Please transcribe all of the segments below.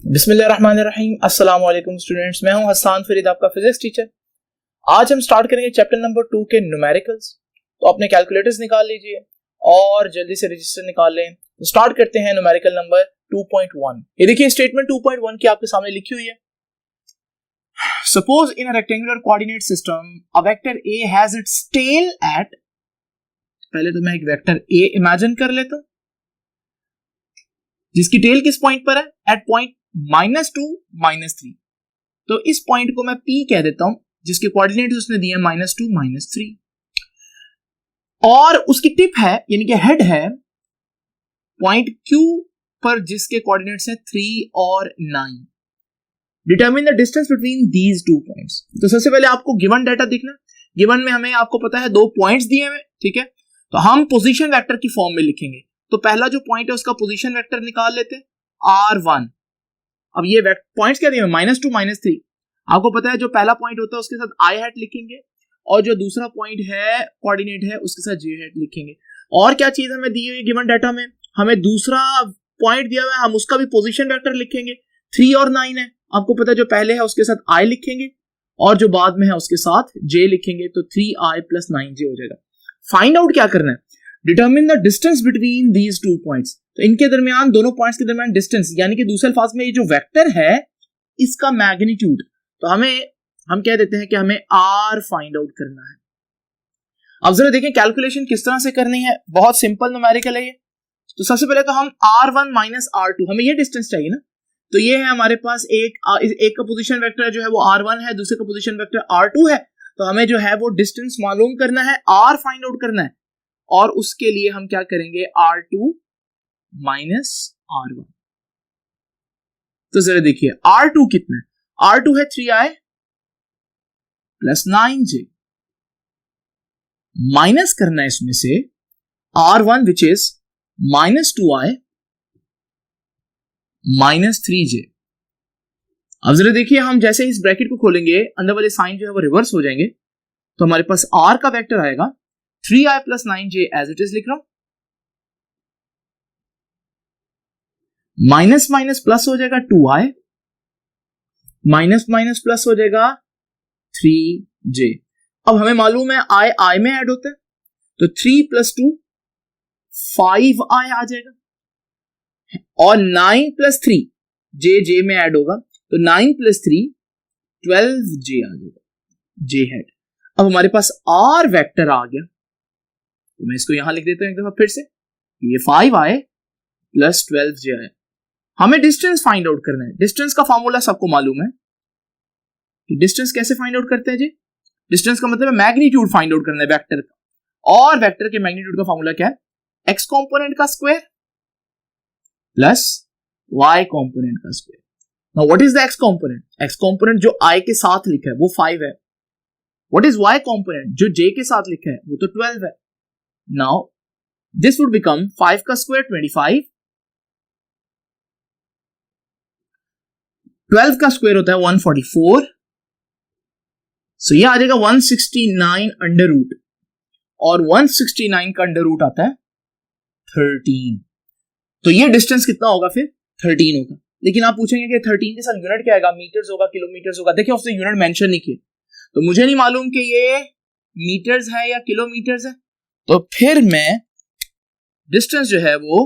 बिस्मिल्लाहिर्रहमानिर्रहीम। अस्सलाम वालेकुम स्टूडेंट्स, मैं हूं हसन फरीद, आपका फिजिक्स टीचर। आज हम स्टार्ट करेंगे चैप्टर नंबर 2 के न्यूमेरिकल्स। तो अपने कैलकुलेटर्स निकाल लीजिए और जल्दी से रजिस्टर निकाल लें। तो स्टार्ट करते हैं न्यूमेरिकल नंबर 2.1। ये देखिए स्टेटमेंट 2.1 की आपके सामने लिखी हुई है। Suppose in a rectangular coordinate system a vector A has its tail at, पहले तो मैं एक वेक्टर ए इमेजिन कर लेता हूं जिसकी टेल किस पॉइंट पर है, एट पॉइंट -2 -3। तो इस पॉइंट को मैं P कह देता हूं जिसके कोऑर्डिनेट्स उसने दिए -2 -3, और उसकी टिप है यानी कि हेड है पॉइंट Q पर जिसके कोऑर्डिनेट्स हैं 3 और 9। Determine the distance between these two points. तो सबसे पहले आपको गिवन डाटा देखना। गिवन में हमें आपको पता है 2 पॉइंट्स दिए हुए, ठीक है। तो हम पोजीशन वेक्टर की फॉर्म में लिखेंगे। तो पहला जो पॉइंट है उसका पोजीशन वेक्टर निकाल लेते हैं, R1। अब ये पॉइंट्स क्या दिए हैं, -2 -3। आपको पता है जो पहला पॉइंट होता है उसके साथ I हैट लिखेंगे और जो दूसरा पॉइंट है कोऑर्डिनेट है उसके साथ J हैट लिखेंगे। और क्या चीज हमें दी हुई गिवन डाटा में, हमें दूसरा पॉइंट दिया हुआ है, हम उसका भी पोजीशन वेक्टर लिखेंगे। 3 और 9 है, आपको पता है जो पहले है उसके साथ I लिखेंगे और जो बाद में है उसके साथ J लिखेंगे। तो 3I + 9J हो जाएगा। फाइंड आउट क्या करना है, determine the distance between these two points. तो इनके दरमियान, दोनों पॉइंट्स के दरमियान डिस्टेंस, यानी कि दूसरे अल्फाज में ये जो वेक्टर है इसका मैग्नीट्यूड। तो हम कह देते हैं कि हमें R फाइंड आउट करना है। अब जरा देखें कैलकुलेशन किस तरह से करनी है, बहुत सिंपल न्यूमेरिकल है ये। तो सबसे पहले तो हम R1 - R2, हमें ये डिस्टेंस चाहिए ना। तो ये है हमारे पास एक का पोजीशन वेक्टर जो है वो R1 है, दूसरे का पोजीशन वेक्टर R2 है। तो हमें जो है वो डिस्टेंस मालूम करना है, R फाइंड आउट करना है। और उसके लिए हम क्या करेंगे, R2 - R1। तो जरा देखिए R2 कितना है, R2 है 3I + 9J। माइनस करना है इसमें से R1 which is -2I - 3J। अब जरा देखिए हम जैसे इस ब्रैकेट को खोलेंगे अंदर वाले साइन जो है वो रिवर्स हो जाएंगे। तो हमारे पास R का वेक्टर आएगा 3I + 9J as it is लिख रहा हूं, माइनस माइनस प्लस हो जाएगा 2I, माइनस माइनस प्लस हो जाएगा 3J। अब हमें मालूम है I में ऐड होता है, तो 3 + 2 5I आ जाएगा, और 9 + 3 J में ऐड होगा, तो 9 + 3 12J आ जाएगा, J हैट। अब हमारे पास R वेक्टर आ गया। तो मैं इसको यहां लिख देता हूं एक दफा फिर से, ये 5I + 12J है। हमें डिस्टेंस फाइंड आउट करना है। डिस्टेंस का फॉर्मूला सबको मालूम है। डिस्टेंस कैसे फाइंड आउट करते हैं जी, डिस्टेंस का मतलब है मैग्नीट्यूड फाइंड आउट करना है वेक्टर का। और वेक्टर के मैग्नीट्यूड का फॉर्मूला क्या है, x कंपोनेंट का स्क्वायर प्लस y कंपोनेंट का square. Now what is the x component, x component जो I के साथ लिखा है वो 5 है। व्हाट इज y कंपोनेंट, जो j के साथ लिखा है वो तो 12 है। नाउ दिस वुड बिकम 5 का स्क्वायर 25, 12 का स्क्वायर होता है 144, सो ये आ जाएगा 169 अंडर रूट, और 169 का अंडर रूट आता है 13। तो ये डिस्टेंस कितना होगा फिर, 13 होगा। लेकिन आप पूछेंगे कि 13 के साथ यूनिट क्या आएगा, मीटर्स होगा, किलोमीटर्स होगा। देखिए उसने यूनिट मेंशन नहीं किए, तो मुझे नहीं मालूम कि ये मीटर्स है या किलोमीटर्स है। तो फिर मैं डिस्टेंस जो है वो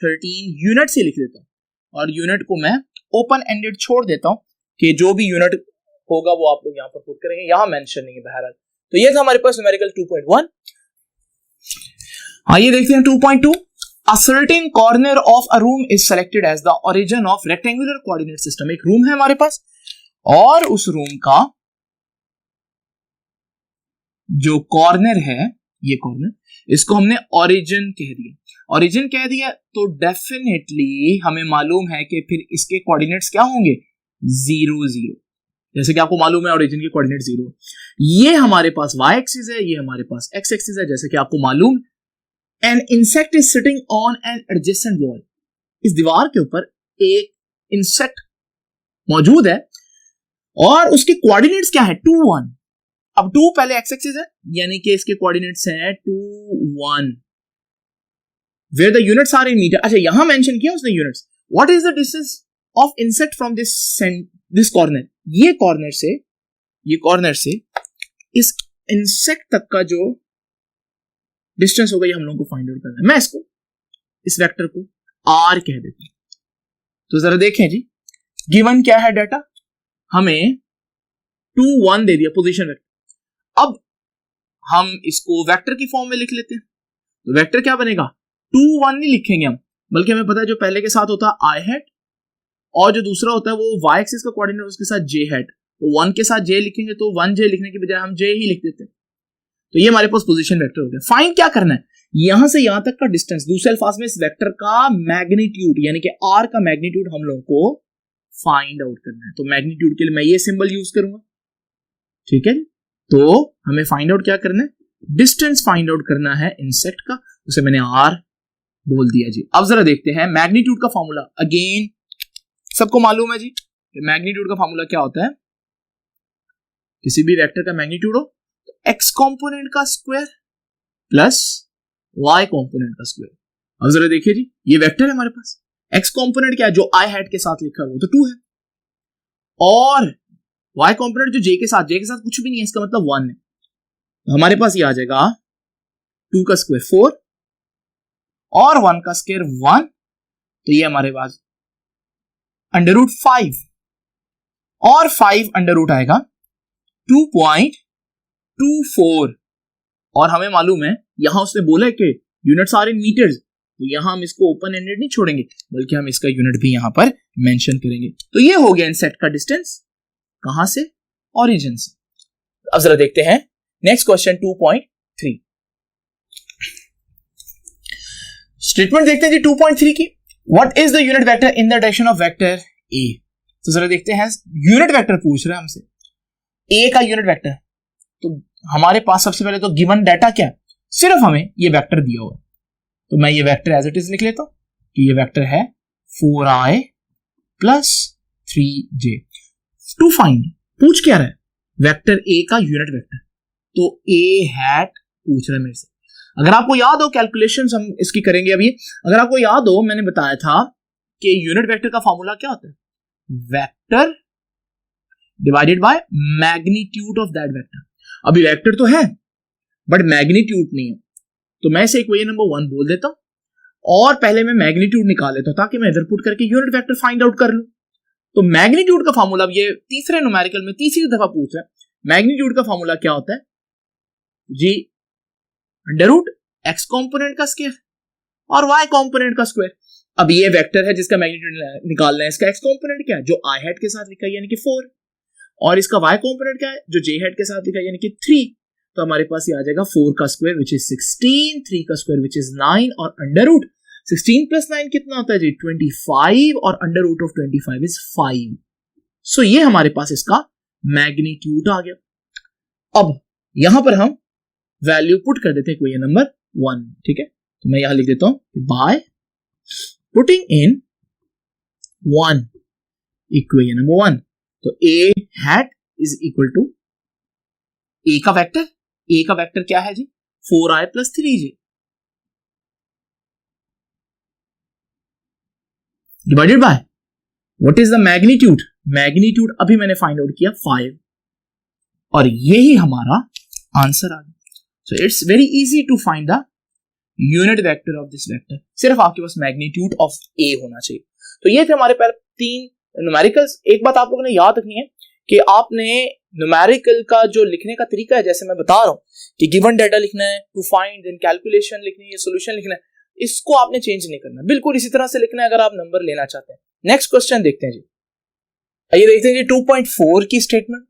13 यूनिट से लिख देता हूं, और यूनिट को मैं ओपन एंडेड छोड़ देता हूं कि जो भी यूनिट होगा वो आप लोग यहां पर पुट करेंगे, यहां मेंशन नहीं है बहरहाल। तो ये था हमारे पास न्यूमेरिकल 2.1। आइए देखते हैं 2.2। A certain corner of a room is selected as the origin of rectangular coordinate system। एक रूम है हमारे पास और उस रूम का जो कॉर्नर है, ये कॉर्नर, इसको हमने ओरिजिन कह दिया। ओरिजिन कह दिया तो डेफिनेटली हमें मालूम है कि फिर इसके कोऑर्डिनेट्स क्या होंगे, 0 0। जैसे कि आपको मालूम है ओरिजिन के कोऑर्डिनेट 0। ये हमारे पास y एक्सिस है, ये हमारे पास x एक्सिस है। जैसे कि आपको मालूम, an insect is sitting on an adjacent wall. इस दीवार के ऊपर एक इंसेक्ट मौजूद है और उसके कोऑर्डिनेट्स क्या है, 2 1। अब 2 पहले x एक्सिस है, यानी कि इसके कोऑर्डिनेट्स हैं 2 1, where the units are in metre. अच्छा यहां मेंशन किया उसने units. What is the distance of insect from this corner, ये कॉर्नर से इस इंसेक्ट तक का जो डिस्टेंस होगा ये हम लोगों को फाइंड आउट करना है। मैं इसको इस वेक्टर को r कह देता हूं। तो जरा देखें जी, गिवन क्या है डाटा, हमें 2 1 दे दिया पोजीशन वेक्टर। अब हम इसको वेक्टर की फॉर्म में लिख लेते हैं। तो वेक्टर क्या बनेगा, 2 1 नहीं लिखेंगे हम, बल्कि हमें पता है जो पहले के साथ होता है i हैट और जो दूसरा होता है वो y एक्सिस का कोऑर्डिनेट उसके साथ j हैट। तो 1 के साथ j लिखेंगे तो 1j लिखने के बजाय हम j ही लिख देते हैं। तो ये हमारे पास पोजीशन वेक्टर हो गया। फाइंड क्या करना है, यहां से यहां तक का डिस्टेंस, दूसरे अल्फाज में इस वेक्टर का मैग्नीट्यूड यानी कि r का मैग्नीट्यूड हम लोगों को फाइंड आउट करना है। तो मैग्नीट्यूड के लिए मैं ये सिंबल यूज करूंगा, ठीक है। तो हमें फाइंड आउट क्या करना है, डिस्टेंस फाइंड आउट करना है इंसेक्ट का, उसे मैंने r बोल दिया जी। अब जरा देखते हैं मैग्नीट्यूड का फॉर्मूला। अगेन सबको मालूम है जी मैग्नीट्यूड का फॉर्मूला क्या होता है, किसी भी वेक्टर का मैग्नीट्यूड हो तो x कंपोनेंट का स्क्वायर प्लस y कंपोनेंट का स्क्वायर। अब जरा देखिए जी, ये वेक्टर है हमारे पास, x कंपोनेंट क्या है जो i हैट के साथ लिखा है वो तो 2 है, और y कंपोनेंट जो j के साथ कुछ भी नहीं है, इसका मतलब 1 है। तो हमारे पास ये आ जाएगा 2 का स्क्वायर 4 और 1 का स्क्वायर 1, तो ये हमारे पास √5 और 5 अंडर रूट आएगा 2.24, और हमें मालूम है यहां उसने बोला है कि यूनिट्स आर इन मीटर्स, तो यहां हम इसको ओपन एंडेड नहीं छोड़ेंगे बल्कि हम इसका यूनिट भी यहां पर मेंशन करेंगे। तो ये हो गया इंसेक्ट का डिस्टेंस, कहां से, ओरिजिन से। अब जरा देखते हैं नेक्स्ट क्वेश्चन 2.3 स्टेटमेंट देखते हैं जी 2.3 की। What is the unit vector in the direction of vector A. तो जरा देखते हैं, यूनिट वेक्टर पूछ रहा है हमसे, ए का यूनिट वेक्टर। तो हमारे पास सबसे पहले तो गिवन डाटा क्या है, सिर्फ हमें ये वेक्टर दिया हुआ है, तो मैं ये वेक्टर एज इट इज लिख लेता हूं कि ये वेक्टर है 4i plus 3j। To find पूछ क्या रहा है, वेक्टर ए का यूनिट वेक्टर, तो ए हैट पूछ रहा है मेरे से। अगर आपको याद हो कैलकुलेशंस हम इसकी करेंगे अभी, अगर आपको याद हो मैंने बताया था कि यूनिट वेक्टर का फॉर्मूला क्या होता है, vector divided by magnitude of that vector. अभी वेक्टर तो है बट मैग्नीट्यूड नहीं है, तो मैं इसे इक्वेशन नंबर 1 बोल देता हूं और पहले मैं मैग्नीट्यूड निकाल लेता हूं ताकि मैं इधर पुट करके यूनिट वेक्टर फाइंड आउट कर लूं। तो मैग्नीट्यूड का फॉर्मूला, अब ये तीसरे न्यूमेरिकल में तीसरी दफा पूछ रहा है, मैग्नीट्यूड का फॉर्मूला क्या होता है जी, अंडर रूट एक्स कॉम्पोनेंट का स्क्वायर और वाई कॉम्पोनेंट का स्क्वायर। अब ये वेक्टर है जिसका मैग्नीट्यूड निकालना है, इसका एक्स कॉम्पोनेंट क्या है जो आई हैट के साथ लिखा है यानी कि 4, और इसका वाई कॉम्पोनेंट क्या है जो जे हैट के साथ लिखा है यानी कि 3। तो हमारे पास ये आ जाएगा 4 का स्क्वायर विच इज 16, 3 का स्क्वायर विच इज 9 और अंडर रूट 16 प्लस 9 कितना होता है जी 25, और अंडर रूट ऑफ 25 इज 5। सो ये हमारे पास इसका मैग्नीट्यूड आ गया। अब यहां पर हम वैल्यू पुट कर देते हैं इक्वेशन नंबर 1, ठीक है। तो मैं यहां लिख देता हूं by putting in 1 equation number 1, तो ए हैट इज इक्वल टू ए का वेक्टर क्या है जी 4i plus 3j divided by what is the magnitude, magnitude अभी मैंने फाइंड आउट किया 5, और यही हमारा आंसर आ गया। So it's very easy to find the unit vector of this vector, सिर्फ आपके पास मैग्नीट्यूड ऑफ ए होना चाहिए। तो ये थे हमारे पास 3 न्यूमेरिकल्स। एक बात आप लोगों ने याद रखनी है कि आपने न्यूमेरिकल का जो लिखने का तरीका है, जैसे मैं बता रहा हूं कि गिवन डाटा लिखना है, टू फाइंड, देन कैलकुलेशन लिखनी है, सॉल्यूशन लिखना है, इसको आपने चेंज नहीं करना, बिल्कुल इसी तरह से लिखना है अगर आप नंबर लेना चाहते हैं। नेक्स्ट क्वेश्चन देखते हैं जी, आइए देखते हैं जी 2.4 की statement.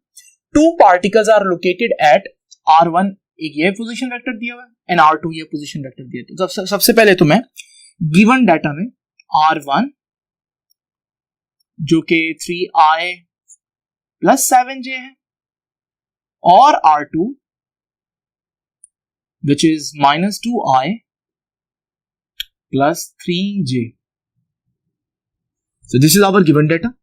2 particles are located at r1, एक ये पोजीशन वेक्टर दिया हुआ है, एंड r2 ये पोजीशन वेक्टर दिया है। तो सबसे पहले तो मैं गिवन डाटा में r1 जो कि 3i प्लस 7j है, और r2 which is minus 2i plus 3j. So this is our given data.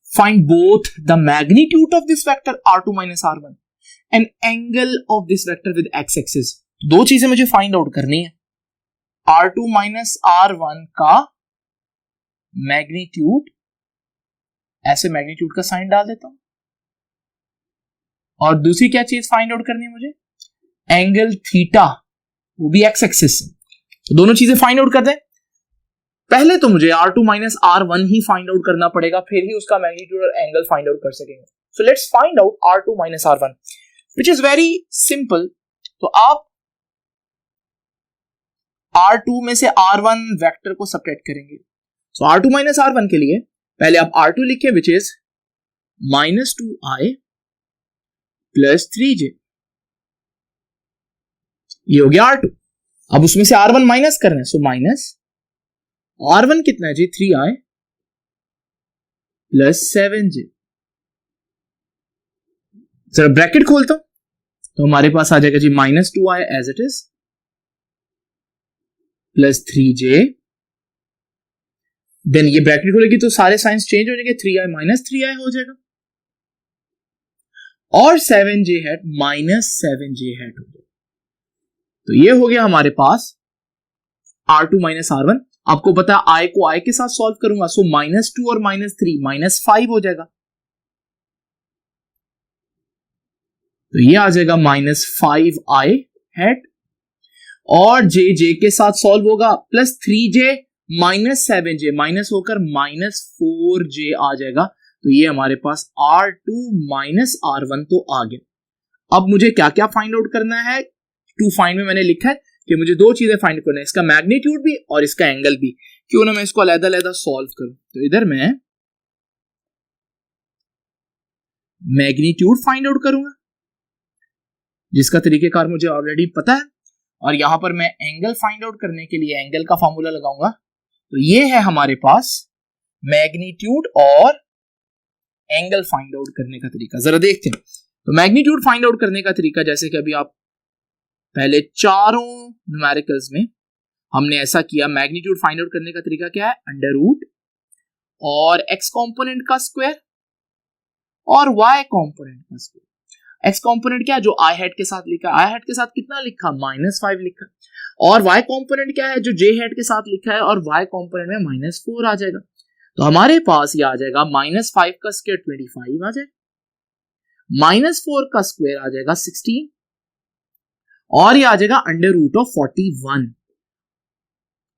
Find both the magnitude of this vector r2 minus r1 and angle of this vector with x-axis. दो चीजें मुझे find out करनी है, r2 minus r1 का magnitude ऐसे magnitude का sign डाल देता हूं। और दूसरी क्या चीज फाइंड आउट करनी है मुझे, एंगल थीटा, वो भी एक्स एक्सिस से। तो दोनों चीजें फाइंड आउट कर दें। पहले तो मुझे R2 माइनस R1 ही फाइंड आउट करना पड़ेगा, फिर ही उसका मैग्नीट्यूड और एंगल फाइंड आउट कर सकेंगे। So let's find out R2 minus R1 which is very simple. तो आप R2 में से R1 वेक्टर को सबट्रैक्ट करेंगे। सो R2 माइनस R1 के लिए पहले आप R2 लिखें which is -2i plus 3j, ये हो गया R2। अब उसमें से R1 माइनस करना है, सो माइनस R1 कितना है जी, 3i प्लस 7j। जरा ब्रैकेट खोलता हूं तो हमारे पास आ जाएगा जी -2i as it is plus 3j। Then ये ब्रैकेट खोलेगी तो सारे साइंस चेंज हो जाएंगे, 3i माइनस 3i हो जाएगा और 7j hat minus 7j hat हो जाएगा। तो ये हो गया हमारे पास R2 माइनस R1। आपको पता है i को i के साथ सॉल्व करूंगा, सो -2 और -3 -5 हो जाएगा। तो ये आ जाएगा -5i हैट और j के साथ सॉल्व होगा plus 3j minus 7j minus होकर -4j आ जाएगा। तो ये हमारे पास R2 माइनस R1 तो आ गया। अब मुझे क्या क्या फाइंड आउट करना है, टू फाइंड में मैंने लिखा है कि मुझे दो चीजें फाइंड करना है, इसका मैग्नीट्यूड भी और इसका एंगल भी। क्यों ना मैं इसको अलग-अलग सॉल्व करूं। तो इधर मैं मैग्नीट्यूड फाइंड आउट करूंगा जिसका तरीकेकार मुझे ऑलरेडी पता है, और यहां पर मैं एंगल फाइंड आउट करने के लिए एंगल का फॉर्मूला लगाऊंगा। तो ये है हमारे पास मैग्नीट्यूड और एंगल फाइंड आउट करने का तरीका। जरा देखते हैं। तो मैग्नीट्यूड फाइंड आउट करने का तरीका, जैसे कि अभी आप पहले चारों न्यूमेरिकल्स में हमने ऐसा किया। मैग्नीट्यूड फाइंड आउट करने का तरीका क्या है, अंडर रूट और एक्स कॉम्पोनेंट का स्क्वायर और वाई कॉम्पोनेंट का स्क्वायर। एक्स कॉम्पोनेंट क्या है, जो आई हेड के साथ लिखा, आई हेड के साथ कितना लिखा, -5 लिखा, और वाई कॉम्पोनेंट क्या है, जो जे हेड के साथ लिखा है, और वाई कॉम्पोनेंट में -4 आ जाएगा। तो हमारे पास ये आ जाएगा -5 का स्क्वायर 25 आ जाएगा, -4 का स्क्वायर आ जाएगा 16 और ये आ जाएगा अंडर रूट ऑफ 41,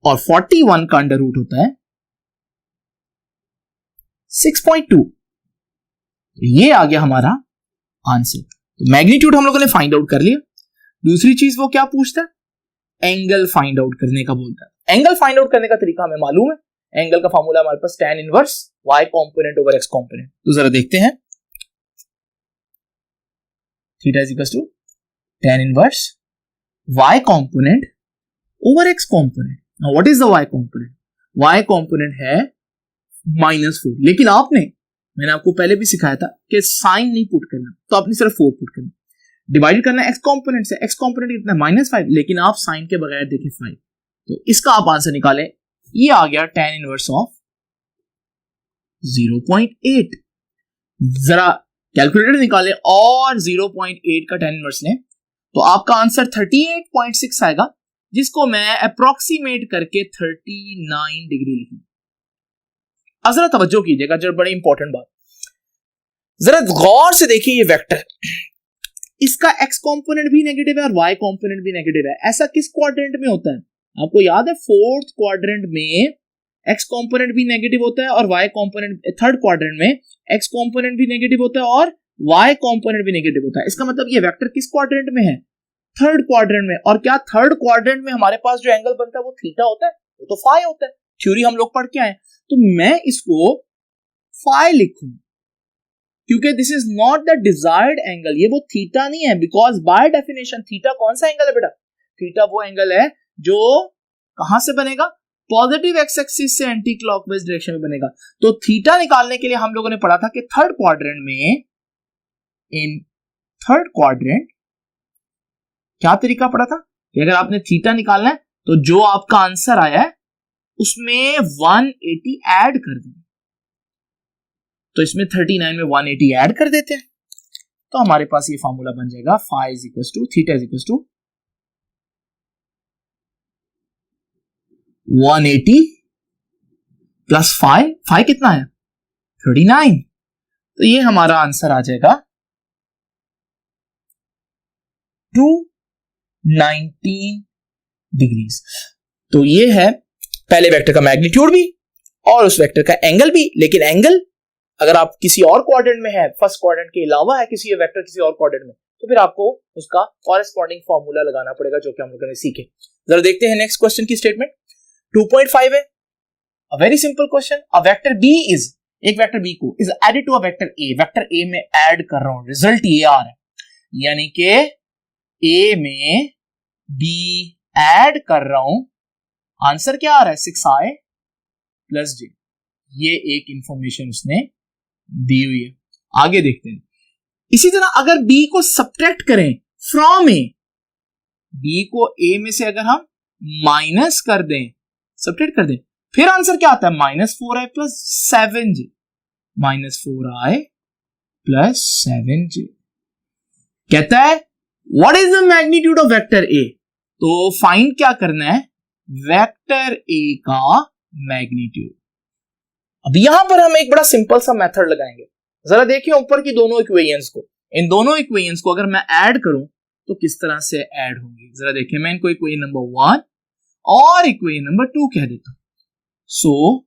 और 41 का अंडर रूट होता है 6.2। ये आ गया हमारा आंसर। तो मैग्नीट्यूड हम लोगों ने फाइंड आउट कर लिया। दूसरी चीज वो क्या पूछता है, एंगल फाइंड आउट करने का बोलता है। एंगल फाइंड आउट करने का तरीका हमें मालूम है। एंगल का फॉर्मूला हमारे पास tan inverse y component over x component. तो जरा देखते हैं, theta is equals to tan inverse y component over x component. Now what is the y component, y component है -4, लेकिन मैंने आपको पहले भी सिखाया था कि साइन नहीं पुट करना, तो आपने सिर्फ 4 पुट करना, डिवाइड करना x कॉम्पोनेंट से। x कॉम्पोनेंट कितना -5, लेकिन आप साइन के बगैर देखिए 5, तो इसका आप आंसर निकालें। ये आ गया tan इनवर्स ऑफ 0.8। जरा कैलकुलेटर निकालें और 0.8 का tan इनवर्स लें तो आपका आंसर 38.6 आएगा, जिसको मैं अप्रोक्सीमेट करके 39 डिग्री लिखूंगा। अब जरा तवज्जो कीजिएगा, जरा बड़ी इंपॉर्टेंट बात, जरा गौर से देखिए ये वेक्टर, इसका x कॉम्पोनेंट भी नेगेटिव है और y कॉम्पोनेंट भी नेगेटिव है। ऐसा किस क्वाड्रेंट में होता है, आपको याद है, फोर्थ क्वाड्रेंट में x कॉम्पोनेंट भी नेगेटिव होता है और y कॉम्पोनेंट, थर्ड क्वाड्रेंट में x कॉम्पोनेंट भी नेगेटिव होता है और y कॉम्पोनेंट भी नेगेटिव होता है। इसका मतलब ये वेक्टर किस क्वाड्रेंट में है, थर्ड क्वाड्रेंट में। और क्या थर्ड क्वाड्रेंट में हमारे पास जो एंगल बनता है वो थीटा होता है, वो तो फाई होता है, थ्योरी हम लोग पढ़ के आए। तो मैं इसको फाई लिखूं क्योंकि this is not the desired angle, ये वो थीटा नहीं है, बिकॉज बाय डेफिनेशन थीटा कौन सा एंगल है बेटा, थीटा वो एंगल है जो कहां से बनेगा, पॉजिटिव एक्स एक्सिस से एंटी क्लॉकवाइज डायरेक्शन में बनेगा। तो थीटा निकालने के लिए हम लोगों ने पढ़ा था कि थर्ड क्वाड्रेंट में, इन थर्ड क्वाड्रेंट क्या तरीका पढ़ा था कि अगर आपने थीटा निकालना है तो जो आपका आंसर आया है उसमें 180 ऐड कर दें। तो इसमें 39 में 180 ऐड कर देते हैं, तो हमारे पास ये फॉर्मूला बन जाएगा phi is equal to theta is equal to 180 plus phi, phi कितना है 39। तो ये हमारा आंसर आ जाएगा 219 डिग्रीज। तो ये है पहले वेक्टर का मैग्नीट्यूड भी और उस वेक्टर का एंगल भी, लेकिन एंगल अगर आप किसी और क्वाड्रेंट में है, फर्स्ट क्वाड्रेंट के अलावा है किसी वेक्टर किसी और क्वाड्रेंट में, तो फिर आपको उसका कॉरेस्पॉन्डिंग फॉर्मूला लगाना पड़ेगा, जो कि हम लोगों ने सीखे। जरा देखते हैं नेक्स्ट क्वेश्चन की स्टेटमेंट। 2.5 है, a very simple question. A vector B is, एक वेक्टर बी को is added to a vector A, vector A में ऐड कर रहा हूं, रिजल्ट ये आ रहा है, यानी कि ए में बी ऐड कर रहा हूं, आंसर क्या आ रहा है 6i प्लस j। ये एक इंफॉर्मेशन उसने दी हुई है। आगे देखते हैं। इसी तरह अगर b को सब्ट्रैक्ट करें फ्रॉम a, b को a में से अगर हम माइनस कर दें, सब्ट्रैक्ट कर दें, फिर आंसर क्या आता है -4i plus 7j, -4i plus 7j। कहता है what is the magnitude of vector a, तो फाइंड क्या करना है, वेक्टर a का मैग्नीट्यूड। अब यहां पर हम एक बड़ा सिंपल सा मेथड लगाएंगे। जरा देखिए ऊपर की दोनों इक्वेशंस को, इन दोनों इक्वेशंस को अगर मैं ऐड करूं तो किस तरह से ऐड होंगी। जरा देखिए, मैं इनको इक्वेशन नंबर 1 और इक्वेशन नंबर 2 कह देता हूं। So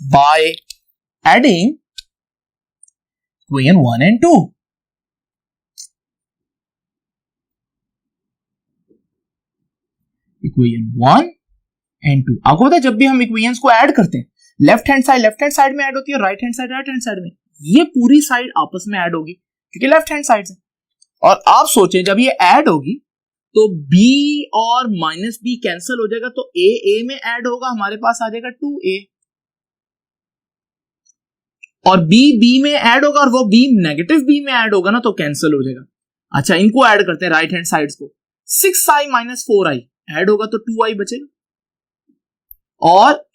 by adding equation 1 and 2, equation 1 and 2, आपको पता है जब भी हम इक्वेशंस को ऐड करते हैं, लेफ्ट हैंड साइड में ऐड होती है, राइट हैंड साइड में, ये पूरी साइड आपस में ऐड होगी क्योंकि लेफ्ट हैंड साइड से। और आप सोचें जब ये ऐड होगी तो b और माइनस b कैंसिल हो जाएगा, तो a में ऐड होगा, हमारे पास आ जाएगा 2a, और b में ऐड होगा और वो b नेगेटिव b में ऐड होगा ना, तो कैंसिल हो जाएगा। अच्छा, इनको ऐड करते हैं राइट हैंड साइड्स को, 6i माइनस 4i ऐड होगा तो 2i बचेगा, और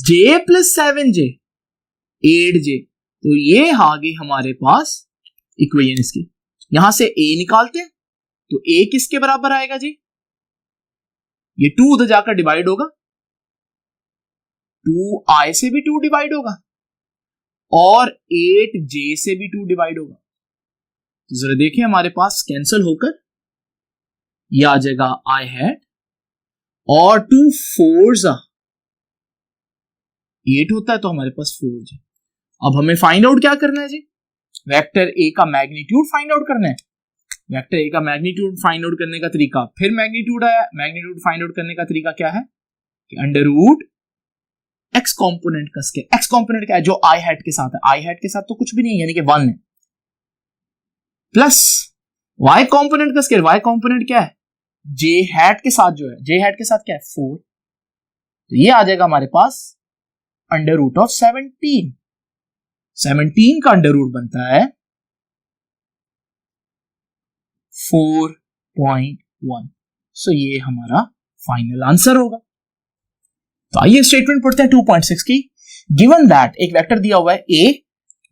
j प्लस 7j 8j, तो ये आ गई हमारे पास इक्वेशन इसकी। यहां से a निकालते हैं तो a किसके बराबर आएगा जी, ये 2 उधर जाकर डिवाइड होगा, 2i से भी 2 डिवाइड होगा और 8j से भी 2 डिवाइड होगा। तो जरा देखिए हमारे पास कैंसिल होकर ये आ जाएगा i हैट, और 2 4s 8 होता है तो हमारे पास 4j। अब हमें फाइंड आउट क्या करना है जी, वेक्टर a का मैग्नीट्यूड फाइंड आउट करना है। वेक्टर a का मैग्नीट्यूड फाइंड आउट करने का तरीका, फिर मैग्नीट्यूड आया, मैग्नीट्यूड फाइंड आउट करने का तरीका क्या है कि अंडर रूट x कॉम्पोनेंट का स्क्वायर। x कॉम्पोनेंट क्या है, जो i हैट के साथ है, i हैट के साथ तो कुछ भी नहीं यानी कि 1 है, प्लस y कॉम्पोनेंट का स्क्वायर, y कॉम्पोनेंट क्या है, j हैट के साथ जो है, j हैट के साथ क्या है 4, तो ये आ जाएगा हमारे पास अंडर रूट ऑफ 17। 17 का अंडर रूट बनता है 4.1। सो ये हमारा फाइनल आंसर होगा। तो आइए स्टेटमेंट पढ़ते हैं 2.6 की। गिवन दैट, एक वेक्टर दिया हुआ है a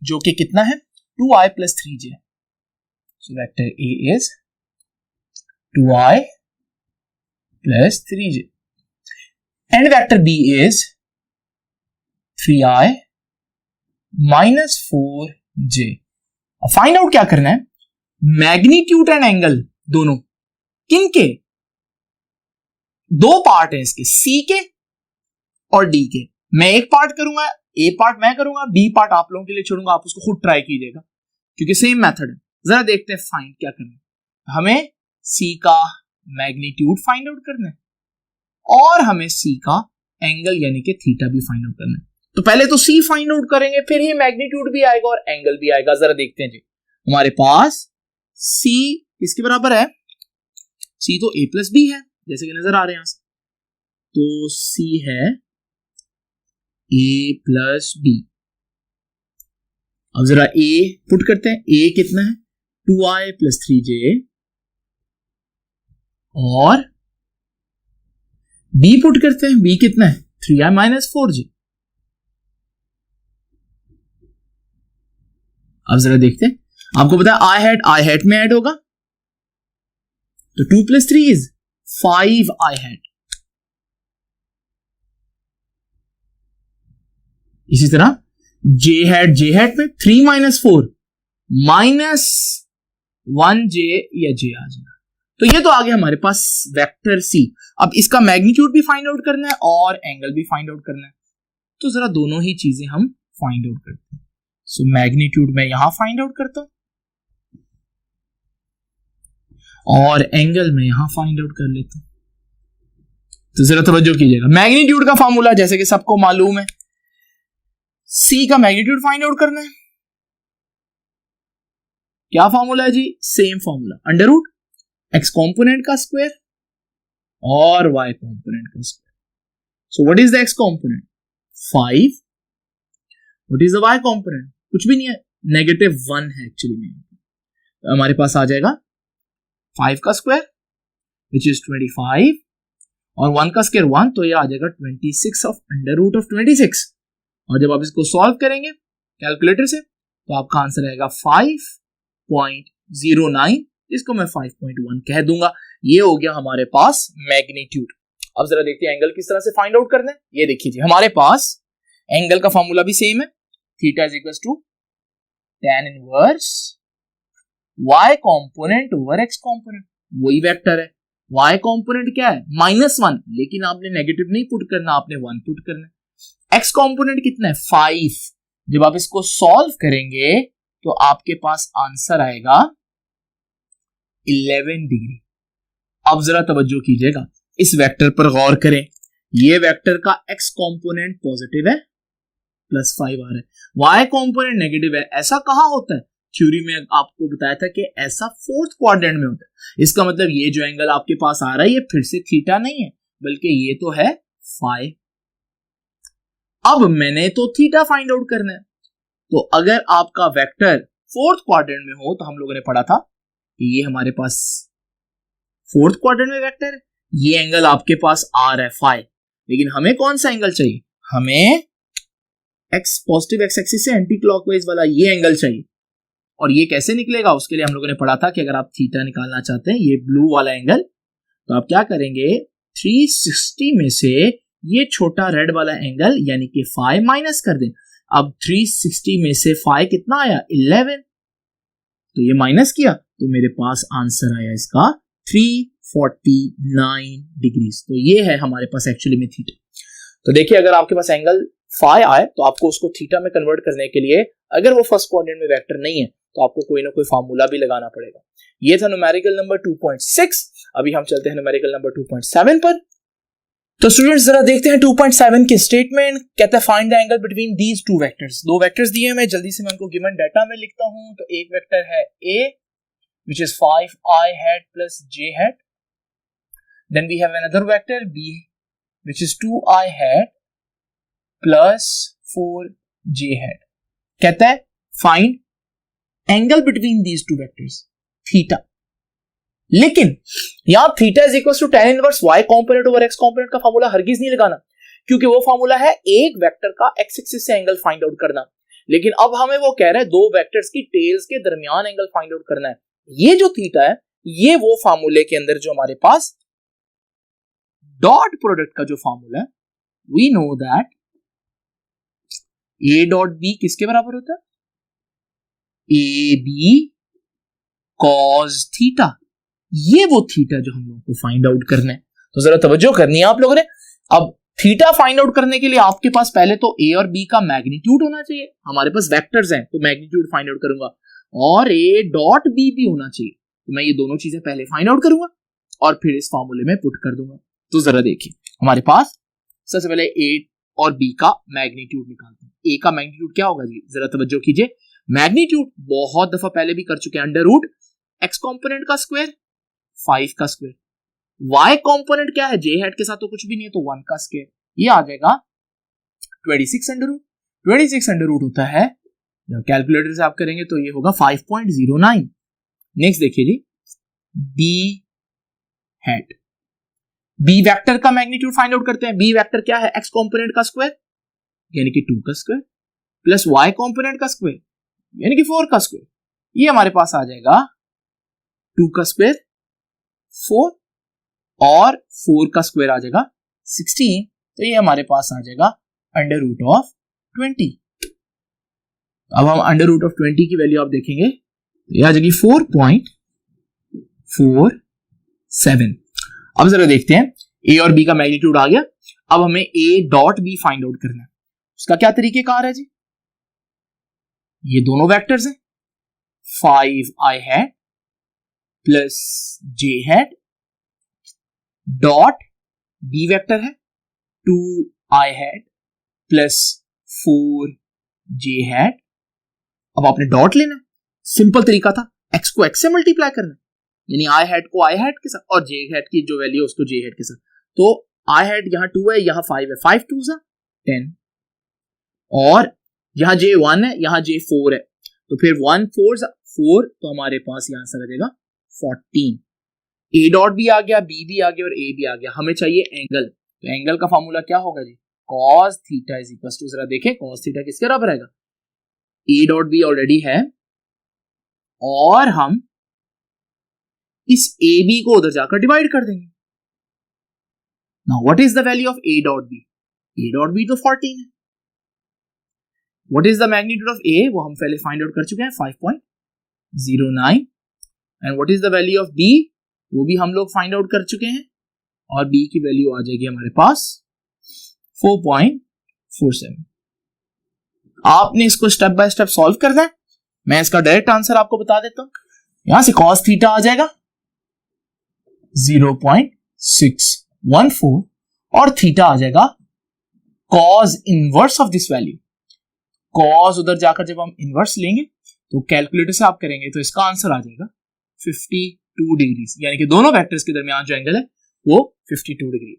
जो कि कितना है 2i plus 3j। So vector a is 2i plus 3j and vector b is 3i minus 4j। Find out क्या करना है, मैग्नीट्यूड एंड एंगल दोनों किनके, दो पार्ट है इसके, C के और D के। मैं एक पार्ट करूंगा, A पार्ट मैं करूंगा, B पार्ट आप लोगों के लिए छोड़ूंगा, आप उसको खुद ट्राई कीजिएगा क्योंकि सेम मेथड है। जरा देखते हैं फाइंड क्या करना है। हमें C का मैग्नीट्यूड फाइंड आउट करना है और हमें C का एंगल यानी कि थीटा भी फाइंड आउट करना है। तो पहले तो C फाइंड आउट करेंगे, फिर ही मैग्नीट्यूड भी आएगा और एंगल भी आएगा। जरा देखते हैं जी, हमारे पास C किसके बराबर है, C तो a प्लस बी है जैसे कि नजर आ रहे हैं यहां से, तो C है a प्लस बी। अब जरा a पुट करते हैं, a कितना है 2i प्लस 3j, और b पुट करते हैं, b कितना है 3i माइनस 4j। अब जरा देखते हैं, आपको पता है i हैट में ऐड होगा तो 2 प्लस 3 इज 5i हैट। इसी तरह जे हैट में 3 - 4 -1j या j आ जाएगा। तो ये तो आ गया हमारे पास वेक्टर सी। अब इसका मैग्नीट्यूड भी फाइंड आउट करना है और एंगल भी फाइंड आउट करना है, तो जरा दोनों ही चीजें हम फाइंड आउट करते हैं। सो मैग्नीट्यूड मैं यहां फाइंड आउट करता हूं और एंगल में यहां फाइंड आउट कर लेता हूं। तो जरा तवज्जो कीजिएगा, मैग्नीट्यूड का फॉर्मूला जैसे कि सबको मालूम है, सी का मैग्नीट्यूड फाइंड आउट करना है। क्या फॉर्मूला है जी? Same formula, under root X component का स्क्वायर और वाई कॉम्पोनेंट का square. So what is the X component? 5। What is the Y component? कुछ भी नहीं है, -1 है एक्चुअली में। तो हमारे पास आ जाएगा 5 का स्क्वायर विच इज 25 और 1 का स्क्वायर 1, तो ये आ जाएगा 26 ऑफ अंडर रूट ऑफ 26। और जब आप इसको सॉल्व करेंगे कैलकुलेटर से तो आपका आंसर आएगा 5.09, इसको मैं 5.1 कह दूंगा। ये हो गया हमारे पास मैग्नीट्यूड। अब जरा देखते हैं एंगल किस तरह से फाइंड आउट करना है। ये देखिए जी, हमारे पास एंगल का फॉर्मूला भी सेम है, theta is equal to tan inverse y component over x component. वही वेक्टर है, y कॉम्पोनेंट क्या है? -1, लेकिन आपने नेगेटिव नहीं पुट करना, आपने 1 पुट करना है। x कॉम्पोनेंट कितना है? 5। जब आप इसको सॉल्व करेंगे तो आपके पास आंसर आएगा 11 डिग्री। अब जरा तवज्जो कीजिएगा, इस वेक्टर पर गौर करें। ये वेक्टर का x कॉम्पोनेंट पॉजिटिव है, +5 आ रहा है, y कॉम्पोनेंट नेगेटिव है। ऐसा कहां होता है? थ्योरी में आपको बताया था कि ऐसा 4th क्वाड्रेंट में होता है। इसका मतलब ये जो एंगल आपके पास आ रहा है ये फिर से थीटा नहीं है, बल्कि ये तो है फाई। अब मैंने तो थीटा फाइंड आउट करना है, तो अगर आपका वेक्टर 4th क्वाड्रेंट में हो तो हम लोगों ने पढ़ा था कि ये हमारे पास 4th क्वाड्रेंट में वेक्टर है, ये एंगल आपके पास आ रहा है फाई, लेकिन हमें कौन सा एंगल चाहिए? हमें एक्स पॉजिटिव एक्स एक्सिस से एंटी क्लॉकवाइज वाला ये एंगल चाहिए। और ये कैसे निकलेगा? उसके लिए हम लोगों ने पढ़ा था कि अगर आप थीटा निकालना चाहते हैं, ये ब्लू वाला एंगल, तो आप क्या करेंगे? 360 में से ये छोटा रेड वाला एंगल यानी कि फाई माइनस कर दें। अब 360 में से फाई कितना आया? 11। तो ये माइनस किया तो मेरे पास आंसर आया इसका 349 डिग्री। तो ये है हमारे पास एक्चुअली में थीटा। तो देखिए, अगर आपके पास एंगल फाई आए तो आपको उसको थीटा में कन्वर्ट करने के लिए, अगर वो फर्स्ट क्वाड्रेंट में वेक्टर नहीं है तो आपको कोई ना कोई फार्मूला भी लगाना पड़ेगा। ये था न्यूमेरिकल नंबर 2.6। अभी हम चलते हैं न्यूमेरिकल नंबर 2.7 पर। तो स्टूडेंट्स जरा देखते हैं 2.7 की स्टेटमेंट। कहता है find the angle between these two vectors. दो वेक्टर्स दिए हैं, मैं जल्दी से मैं उनको गिवन डाटा में लिखता हूं। तो एक वेक्टर है a which is 5i hat plus j hat. Then we have another vector b which is 2i hat plus 4j hat. कहता है find angle between these two vectors theta. लेकिन यहां theta is equal to tan inverse y component over x component का formula हरगिज नहीं लगाना, क्योंकि वो फॉर्मूला है एक वेक्टर का x एक्सिस से एंगल फाइंड आउट करना। लेकिन अब हमें वो कह रहा है दो वेक्टर्स की टेल्स के दरमियान एंगल फाइंड आउट करना है। ये जो थीटा है ये वो फार्मूले के अंदर जो हमारे पास डॉट प्रोडक्ट का जो फार्मूला है, we know that a dot b किसके बराबर होता है? ab cos theta. ये वो थीटा जो हम लोगों को फाइंड आउट करना है। तो जरा तवज्जो करनी है आप लोगों ने। अब थीटा फाइंड आउट करने के लिए आपके पास पहले तो a और b का मैग्नीट्यूड होना चाहिए। हमारे पास वेक्टर्स हैं तो मैग्नीट्यूड फाइंड आउट करूंगा, और a डॉट b भी होना चाहिए। तो मैं ये दोनों चीजें पहले फाइंड आउट करूंगा और फिर इस फॉर्मूले में पुट कर दूंगा। तो जरा देखिए, हमारे पास सबसे पहले a और b का मैग्नीट्यूड निकालते हैं। a का मैग्नीट्यूड क्या होगा जी? जरा तवज्जो कीजिए। मैग्नीट्यूड बहुत दफा पहले भी कर चुके हैं, अंडर रूट एक्स कॉम्पोनेंट का स्क्वायर 5 का स्क्वायर, y कॉम्पोनेंट क्या है? j हैट के साथ तो कुछ भी नहीं है, तो 1 का स्क्वायर। ये आ जाएगा 26 अंडर रूट। 26 अंडर रूट होता है, जब कैलकुलेटर से आप करेंगे तो ये होगा 5.09। नेक्स्ट देखिए जी, b हैट, b वेक्टर का मैग्नीट्यूड फाइंड आउट करते हैं। b वेक्टर क्या है? x कॉम्पोनेंट का स्क्वायर यानी कि 2 का स्क्वायर प्लस y कॉम्पोनेंट का स्क्वायर यानी कि 4 का स्क्वायर। ये हमारे पास आ जाएगा 2 का स्क्वायर 4 और 4 का स्क्वायर आ जाएगा 16। तो ये हमारे पास आ जाएगा अंडर रूट ऑफ 20। अब हम अंडर रूट ऑफ 20 की वैल्यू आप देखेंगे तो यह आ जाएगी 4.47। अब जरा देखते हैं ए और बी का मैग्नीट्यूड आ गया। अब हमें A dot B find out करना है। उसका क्या तरीकेकार है जी? ये दोनों वेक्टर्स हैं, 5i hat plus j hat dot B vector है 2i hat plus 4j hat. अब आपने डॉट लेना है, सिंपल तरीका था, x को x से मल्टीप्लाई करना है, यानी i हैट को i हैट के साथ और j हैट की जो वैल्यू है उसको j हैट के साथ। तो i हैट यहाँ 2 है, यहाँ 5 है, 5 2 सा 10 और यहाँ j 1 है, यहाँ j 4 है, तो फिर 1 4 4, तो हमारे पास यहाँ से आ जाएगा 14। a डॉट भी आ गया, b भी आ गया और a भी आ गया। हमें चाहिए एंगल, तो एंगल का फॉर्मूला क्या होगा जी? cos theta is equal to, जरा देखें cos थीटा किसके बराबर आएगा? a डॉट b ऑलरेडी है और हम इस a b को उधर जाकर डिवाइड कर देंगे। Now what is the value of a dot b? a dot b तो 14 है। What is the magnitude of a? वो हम पहले फाइंड आउट कर चुके हैं, 5.09। And what is the value of b? वो भी हम लोग फाइंड आउट कर चुके हैं और b की वैल्यू आ जाएगी हमारे पास 4.47। आपने इसको स्टेप बाय स्टेप सॉल्व करना है। मैं इसका डायरेक्ट आंसर आपको बता देता हूं। यहां से cos थीटा आ जाएगा 0.614 और थीटा आ जाएगा cos inverse of this value. cos उधर जाकर जब हम इनवर्स लेंगे तो कैलकुलेटर से आप करेंगे तो इसका आंसर आ जाएगा 52 डिग्री, यानी कि दोनों वेक्टर्स के दरमियान जो एंगल है वो 52 डिग्री।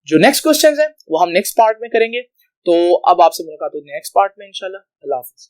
जो नेक्स्ट क्वेश्चन है वो हम नेक्स्ट पार्ट में करेंगे। तो अब आपसे मुलाकात होगी नेक्स्ट पार्ट में इंशाल्लाह। अल्लाह हाफिज़।